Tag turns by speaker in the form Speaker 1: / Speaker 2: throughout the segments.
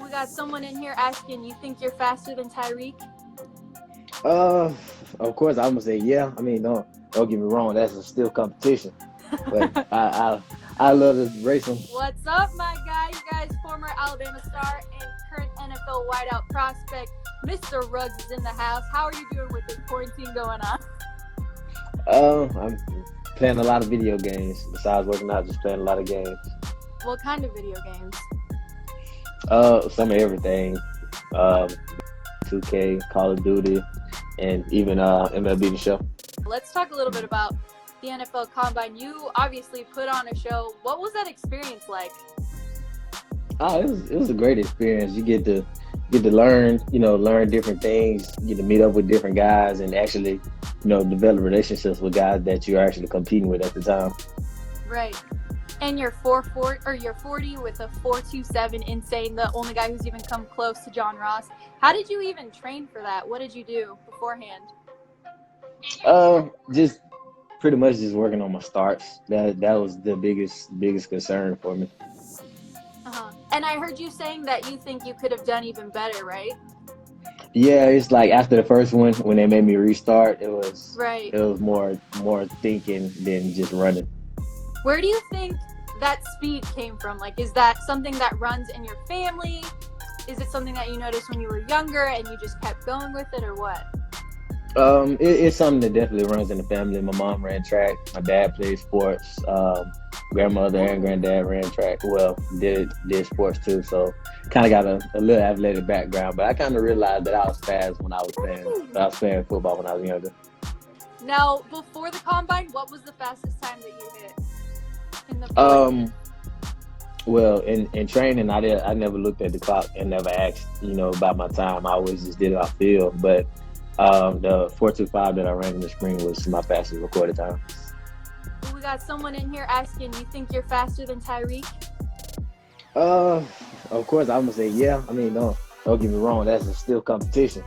Speaker 1: We got someone in here asking, you think you're faster than TYREEK?
Speaker 2: Uh, of course, I'm gonna say yeah. I mean, don't get me wrong. That's a still competition, but I love to race them.
Speaker 1: What's up, my guy? You guys, former Alabama star and current NFL wideout prospect, Mr. Ruggs is in the house. How are you doing with this quarantine going on?
Speaker 2: I'm playing a lot of video games. Besides working out, just playing a lot of games.
Speaker 1: What kind of video games?
Speaker 2: Some of everything. 2K, Call of Duty, and even MLB The Show.
Speaker 1: Let's talk a little bit about the NFL Combine. You obviously put on a show. What was that experience like?
Speaker 2: Oh, it was a great experience. You get to learn, learn different things. You get to meet up with different guys and actually, develop relationships with guys that you're actually competing with at the time.
Speaker 1: Right. And you're 4'4", or you're 40 with a 4.27 insane, the only guy who's even come close to John Ross. How did you even train for that? What did you do beforehand?
Speaker 2: Just pretty much just working on my starts. That was the biggest concern for me.
Speaker 1: And I heard you saying that you think you could have done even better, right?
Speaker 2: Yeah, it's like after the first one, when they made me restart, it was
Speaker 1: right.
Speaker 2: It was more thinking than just running.
Speaker 1: Where do you think that speed came from? Like, is that something that runs in your family? Is it something that you noticed when you were younger and you just kept going with it, or what?
Speaker 2: It's something that definitely runs in the family. My mom ran track. My dad played sports. Grandmother and granddad ran track. Well, did sports too. So kind of got a little athletic background. But I kind of realized that I was fast when I was playing football when I was younger.
Speaker 1: Now, before the combine, what was the fastest time that you hit? In the
Speaker 2: well, in training, I never looked at the clock and never asked, about my time. I always just did it off field. But the 4.25 that I ran in the spring was my fastest recorded time.
Speaker 1: We got someone in here asking, you think you're faster than TYREEK?
Speaker 2: Of course, I'm gonna say yeah. I mean, don't get me wrong. That's a still competition,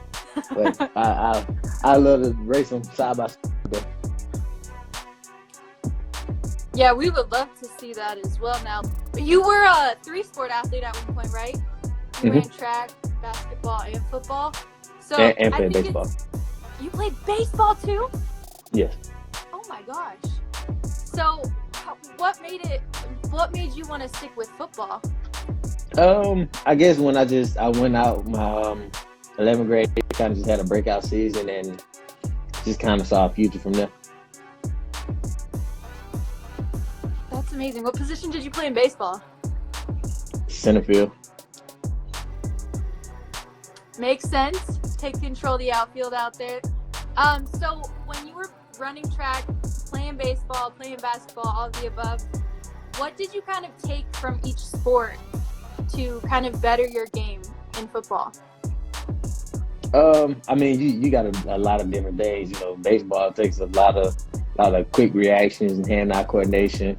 Speaker 2: but I love to race them side by side.
Speaker 1: Yeah, we would love to see that as well. Now, you were a 3-sport athlete at one point, right? You ran track, basketball, and football. So
Speaker 2: and played baseball.
Speaker 1: You played baseball too?
Speaker 2: Yes.
Speaker 1: Oh my gosh. So, what made you want to stick with football?
Speaker 2: I guess when I went out my 11th grade, kind of just had a breakout season and just kind of saw a future from there.
Speaker 1: That's amazing. What position did you play in baseball?
Speaker 2: Center field.
Speaker 1: Makes sense. Take control of the outfield out there. So when you were running track, playing baseball, playing basketball, all of the above, what did you kind of take from each sport to kind of better your game in football?
Speaker 2: I mean, you got a lot of different things. Baseball takes a lot of quick reactions and hand-eye coordination.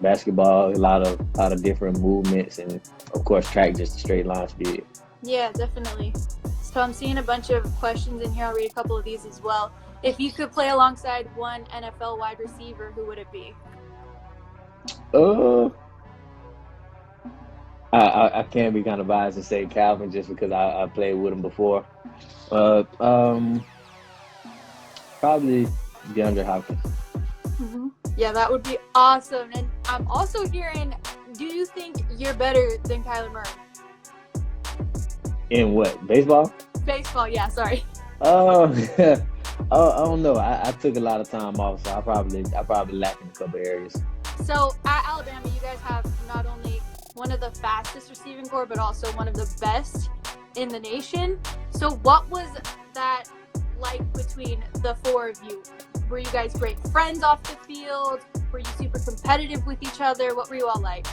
Speaker 2: Basketball, a lot of different movements, and of course, track, just a straight line speed.
Speaker 1: Yeah, definitely. So I'm seeing a bunch of questions in here. I'll read a couple of these as well. If you could play alongside one NFL wide receiver, who would it be?
Speaker 2: I can be kind of biased and say Calvin just because I played with him before. Probably DeAndre Hopkins.
Speaker 1: Mm-hmm. Yeah, that would be awesome. And I'm also hearing, do you think you're better than Kyler Murray?
Speaker 2: In what? Baseball?
Speaker 1: Baseball, yeah, sorry.
Speaker 2: I don't know. I took a lot of time off, so I probably lack in a couple areas.
Speaker 1: So at Alabama, you guys have not only one of the fastest receiving corps, but also one of the best in the nation. So what was that like between the four of you? Were you guys great friends off the field? Were you super competitive with each other? What were you all like?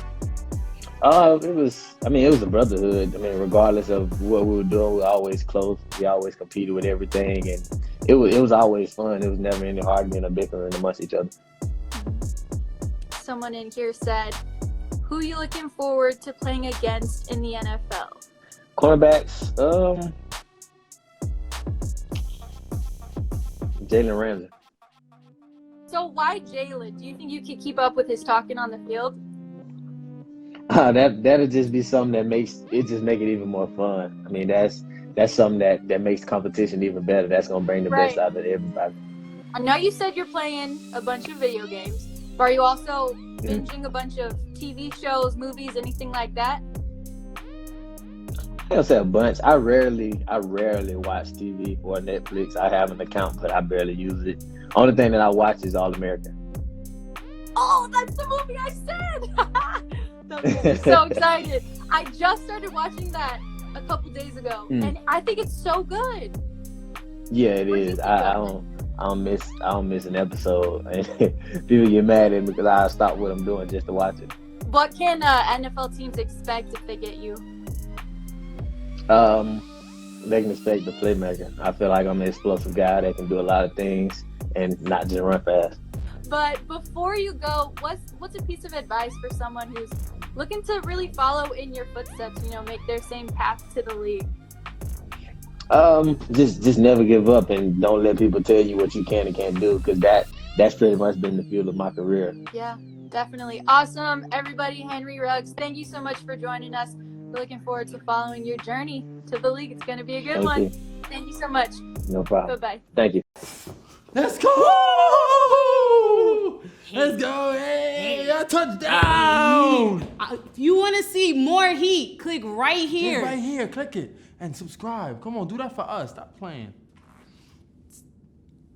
Speaker 2: It was a brotherhood. I mean, regardless of what we were doing, we were always close. We always competed with everything, and it was always fun. It was never any arguing or bickering amongst each other.
Speaker 1: Someone in here said, who are you looking forward to playing against in the NFL?
Speaker 2: Cornerbacks, Jalen Ramsey.
Speaker 1: So why Jalen? Do you think you could keep up with his talking on the field?
Speaker 2: that'll just be something that make it even more fun. I mean, that's something that makes competition even better. That's gonna bring the best
Speaker 1: Right.
Speaker 2: out of everybody.
Speaker 1: I know you said you're playing a bunch of video games, but are you also
Speaker 2: Mm.
Speaker 1: binging a bunch of TV shows, movies, anything like that?
Speaker 2: I don't say a bunch. I rarely watch TV or Netflix. I have an account, but I barely use it. Only thing that I watch is All American.
Speaker 1: Oh, that's the movie I said! That makes me so excited. I just started watching that a couple days ago, and I think it's so good.
Speaker 2: Yeah, it is. I don't miss an episode. People get mad at me because I stop what I'm doing just to watch it.
Speaker 1: What can NFL teams expect if they get you?
Speaker 2: They can expect the playmaker. I feel like I'm an explosive guy that can do a lot of things and not just run fast.
Speaker 1: But before you go, what's a piece of advice for someone who's looking to really follow in your footsteps, make their same path to the league?
Speaker 2: Just never give up and don't let people tell you what you can and can't do, because that's pretty much been the fuel of my career.
Speaker 1: Yeah, definitely. Awesome. Everybody, Henry Ruggs, thank you so much for joining us. We're looking forward to following your journey to the league. It's going to be a good one.
Speaker 2: You.
Speaker 1: Thank you so much.
Speaker 2: No problem.
Speaker 1: Bye-bye.
Speaker 2: Thank you.
Speaker 3: Let's go! Let's go! Hey, a touchdown!
Speaker 4: If you want to see more heat, click right here.
Speaker 3: Right here, click it and subscribe. Come on, do that for us. Stop playing.